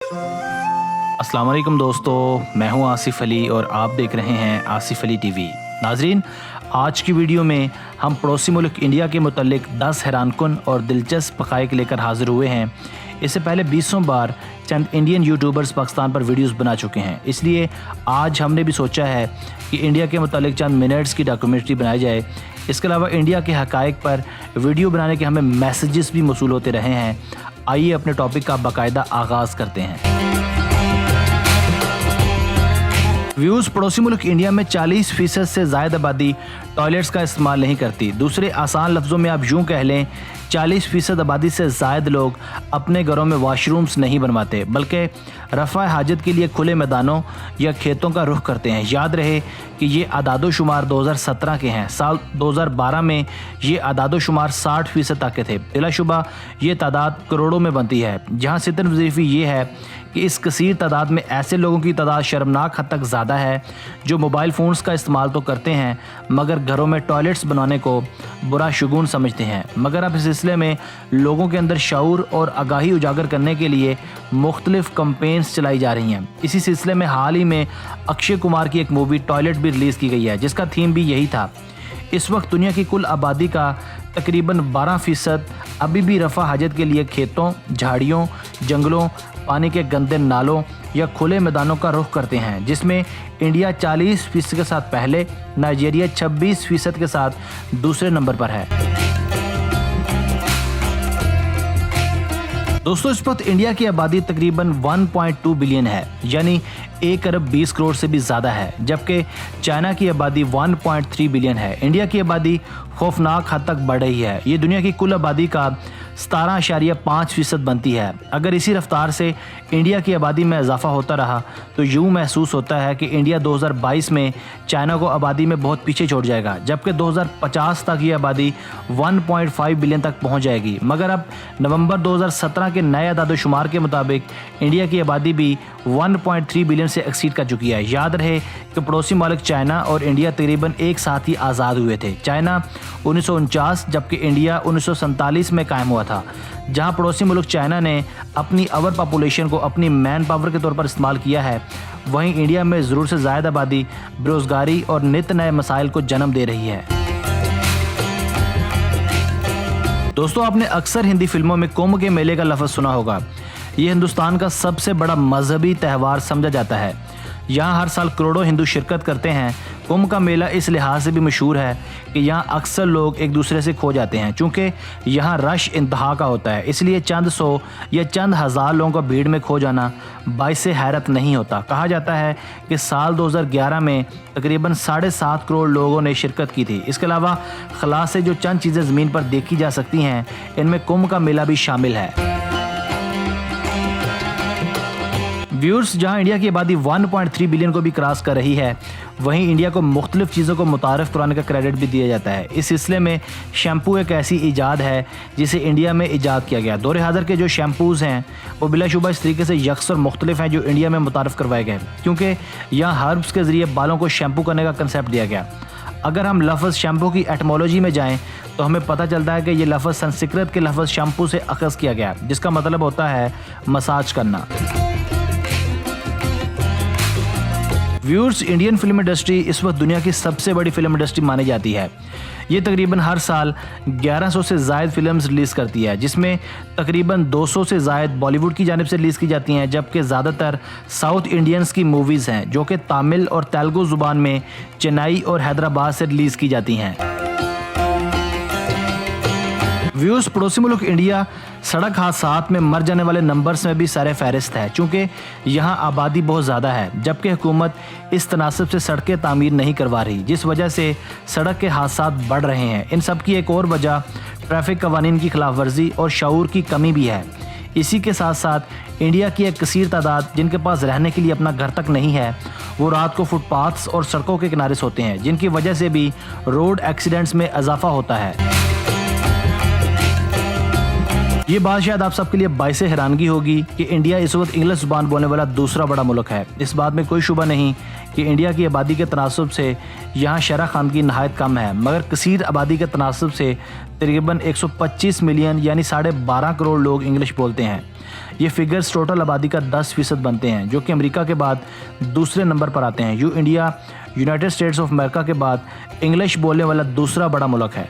अस्सलाम वालेकुम दोस्तों, मैं हूं आसिफ अली और आप देख रहे हैं आसिफ अली टीवी। नाजरीन, आज की वीडियो में हम पड़ोसी मुल्क इंडिया के मुतल्लिक 10 हैरानकुन और दिलचस्प हक़ाइक़ लेकर हाज़िर हुए हैं। इससे पहले 20 बार चंद इंडियन यूट्यूबर्स पाकिस्तान पर वीडियोस बना चुके हैं, इसलिए आज हमने भी सोचा है कि इंडिया के मुतल्लिक चंद मिनट्स की डॉक्यूमेंट्री बनाई जाए। इसके अलावा इंडिया के हक़ाइक़ पर वीडियो बनाने के हमें मैसेजेस भी मौसूल होते रहे हैं। आइए अपने टॉपिक का बाकायदा आगाज़ करते हैं। व्यूज़, पड़ोसी मुल्क इंडिया में 40% से ज़ायद आबादी टॉयलेट्स का इस्तेमाल नहीं करती। दूसरे आसान लफ्ज़ों में आप यूँ कह लें, 40% आबादी से ज़ायद लोग अपने घरों में वॉशरूम्स नहीं बनवाते, बल्कि रफ़ा हाजत के लिए खुले मैदानों या खेतों का रुख करते हैं। याद रहे कि ये आदादो शुमार 2017 के हैं। साल 2012 में ये आदादो शुमार 60% तक के थे। बिलाशुबा ये तादाद करोड़ों में बनती है। जहाँ सितर वजीफ़ी ये है कि इस कसीर तादाद में ऐसे लोगों की तादाद शर्मनाक हद तक ज़्यादा है जो मोबाइल फ़ोन्स का इस्तेमाल तो करते हैं मगर घरों में टॉयलेट्स बनाने को बुरा शुगून समझते हैं। मगर अब इस सिलसिले में लोगों के अंदर शऊर और आगाही उजागर करने के लिए मुख्तलिफ कैंपेन्स चलाई जा रही हैं। इसी सिलसिले में हाल ही में अक्षय कुमार की एक मूवी टॉयलेट भी रिलीज़ की गई है, जिसका थीम भी यही था। इस वक्त दुनिया की कुल आबादी का तकरीबन 12% अभी भी रफ़ा हाजत के लिए खेतों, झाड़ियों, जंगलों, पानी के गंदे नालों या खुले मैदानों का रुख करते हैं, जिसमें इंडिया 40% के साथ पहले, नाइजीरिया 26% के साथ दूसरे नंबर पर है। दोस्तों, इस वक्त इंडिया की आबादी तकरीबन 1.2 बिलियन है, यानी 1 अरब 20 करोड़ से भी ज़्यादा है, जबकि चाइना की आबादी 1.3 बिलियन है। इंडिया की आबादी खौफनाक हद तक बढ़ रही है। ये दुनिया की कुल आबादी का 17.5% बनती है। अगर इसी रफ्तार से इंडिया की आबादी में इजाफा होता रहा तो यूँ महसूस होता है कि इंडिया 2022 में चाइना को आबादी में बहुत पीछे छोड़ जाएगा, जबकि 2050 तक ये आबादी 1.5 बिलियन तक पहुंच जाएगी। मगर अब नवंबर 2017 के नए आदादोशुमार के मुताबिक इंडिया की आबादी भी 1.3 बिलियन से एक्सीड कर चुकी है। याद रहे कि पड़ोसी मुल्क चाइना और इंडिया तकरीबन एक साथ ही आज़ाद हुए थे। चाइना 1949 जबकि इंडिया 1947 में कायम हुआ था। जहां पड़ोसी मुल्क चाइना ने अपनी ओवर पॉपुलेशन को अपनी मैन पावर के तौर पर इस्तेमाल किया है, वहीं इंडिया में ज़रूरत से ज़्यादा आबादी बेरोज़गारी और नित नए मसाइल को जन्म दे रही है। दोस्तों, आपने अक्सर हिंदी फिल्मों में कुंभ के मेले का लफ्ज़ सुना होगा। ये हिंदुस्तान का सबसे बड़ा मजहबी त्यौहार समझा जाता है। यहाँ हर साल करोड़ों हिंदू शिरकत करते हैं। कुंभ का मेला इस लिहाज से भी मशहूर है कि यहाँ अक्सर लोग एक दूसरे से खो जाते हैं। चूँकि यहाँ रश इंतहा का होता है, इसलिए चंद सौ या चंद हज़ार लोगों का भीड़ में खो जाना बाइस हैरत नहीं होता। कहा जाता है कि साल 2011 में तकरीबन 7.5 करोड़ लोगों ने शिरकत की थी। इसके अलावा खला से जो चंद चीज़ें ज़मीन पर देखी जा सकती हैं, इनमें कुंभ का मेला भी शामिल है। व्यूअर्स, जहां इंडिया की आबादी 1.3 बिलियन को भी क्रॉस कर रही है, वहीं इंडिया को मुख्तलिफ चीज़ों को मुतारफ़ कराने का क्रेडिट भी दिया जाता है। इस सिलसिले में शैम्पू एक ऐसी ईजाद है जिसे इंडिया में ईजाद किया गया। दौरे हाज़िर के जो शैम्पूज़ हैं वो बिलाशुबा इस तरीके से यकसर मुख्तलिफ हैं जो इंडिया में मुतारफ़ करवाए गए, क्योंकि यहाँ हर्ब्स के ज़रिए बालों को शैम्पू करने का कंसेप्ट दिया गया। अगर हम लफ्ज़ शैम्पू की एटमोलॉजी में जाएँ तो हमें पता चलता है कि ये लफ्ज़ संस्कृत के लफ्ज़ शैम्पू से अख़ज़ किया गया, जिसका मतलब होता है मसाज करना। व्यूअर्स, इंडियन फिल्म इंडस्ट्री इस वक्त दुनिया की सबसे बड़ी फिल्म इंडस्ट्री मानी जाती है। ये तकरीबन हर साल 1100 से ज़ायद फिल्म्स रिलीज़ करती है, जिसमें तकरीबन 200 से ज़ायद बॉलीवुड की जानिब से रिलीज़ की जाती हैं, जबकि ज़्यादातर साउथ इंडियंस की मूवीज़ हैं जो कि तमिल और तेलुगु ज़ुबान में चेन्नई और हैदराबाद से रिलीज़ की जाती हैं। व्यूअर्स, पड़ोसी मुल्क इंडिया सड़क हादसात में मर जाने वाले नंबर्स में भी सर फहरिस्त है, चूँकि यहाँ आबादी बहुत ज़्यादा है, जबकि हुकूमत इस तनासब से सड़कें तामीर नहीं करवा रही, जिस वजह से सड़क के हादसात बढ़ रहे हैं। इन सब की एक और वजह ट्रैफिक कवानीन की खिलाफ वर्जी और शऊर की कमी भी है। इसी के साथ साथ इंडिया की एक कसीर तादाद जिनके पास रहने के लिए अपना घर तक नहीं है, वो रात को फुटपाथ्स और सड़कों के किनारे सोते हैं, जिनकी वजह से भी रोड एक्सीडेंट्स में इजाफा होता है। ये बात शायद आप सबके लिए बाइसे हैरानगी होगी कि इंडिया इस वक्त इंग्लिश ज़ुबान बोलने वाला दूसरा बड़ा मुल्क है। इस बात में कोई शुबा नहीं कि कि इंडिया की आबादी के तनासब से यहाँ शरह ख़वानगी नहायत कम है, मगर कसीर आबादी के तनासब से तकरीबन 125 मिलियन यानी 12.5 करोड़ लोग इंग्लिश बोलते हैं। ये फिगर्स टोटल आबादी का 10% बनते हैं, जो कि अमेरिका के बाद दूसरे नंबर पर आते हैं। यूनाइटेड स्टेट्स ऑफ अमेरिका के बाद इंग्लिश बोलने वाला दूसरा बड़ा मुल्क है।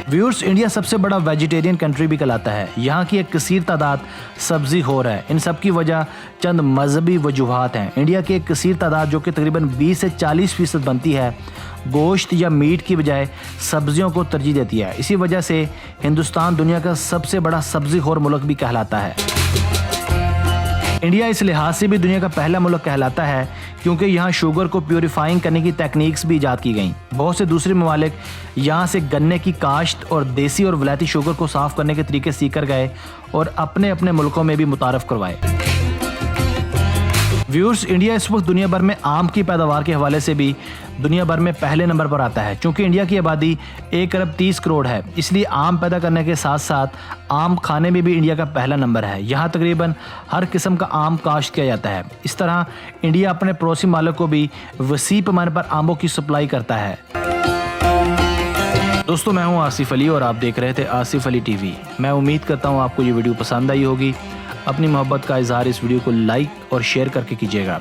व्यूअर्स, इंडिया सबसे बड़ा वेजिटेरियन कंट्री भी कहलाता है। यहाँ की एक कसीर तादाद सब्जी खोर है। इन सब की वजह चंद मजहबी वजूहात हैं। इंडिया की एक कसीर तादाद जो कि तकरीबन 20 से 40% बनती है, गोश्त या मीट की बजाय सब्जियों को तरजीह देती है। इसी वजह से हिंदुस्तान दुनिया का सबसे बड़ा सब्जी खोर मुल्क भी कहलाता है। इंडिया इस लिहाज से भी दुनिया का पहला मुल्क कहलाता है क्योंकि यहाँ शुगर को प्योरीफाइंग करने की टेक्निक्स भी ईजाद की गई। बहुत से दूसरे ममालिक यहाँ से गन्ने की काश्त और देसी और वलायती शुगर को साफ़ करने के तरीके सीख कर गए और अपने अपने मुल्कों में भी मुतारफ़ करवाए। व्यूअर्स, इंडिया इस वक्त दुनिया भर में आम की पैदावार के हवाले से भी दुनिया भर में पहले नंबर पर आता है। चूँकि इंडिया की आबादी 1 अरब 30 करोड़ है, इसलिए आम पैदा करने के साथ साथ आम खाने में भी इंडिया का पहला नंबर है। यहाँ तकरीबन हर किस्म का आम काश्त किया जाता है। इस तरह इंडिया अपने पड़ोसी मालिक को भी वसी पैमाने पर आमों की सप्लाई करता है। दोस्तों, मैं हूँ आसिफ अली और आप देख रहे थे आसिफ अली टीवी। मैं उम्मीद करता हूँ आपको ये वीडियो पसंद आई होगी। अपनी मोहब्बत का इजहार इस वीडियो को लाइक और शेयर करके कीजिएगा।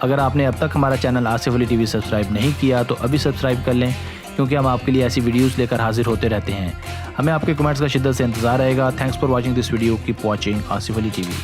अगर आपने अब तक हमारा channel Asif Ali TV subscribe नहीं किया तो अभी सब्सक्राइब कर लें, क्योंकि हम आपके लिए ऐसी वीडियोस लेकर हाजिर होते रहते हैं। हमें आपके कमेंट्स का शिद्दत से इंतज़ार रहेगा। Thanks for watching this video. Keep watching Asif Ali TV.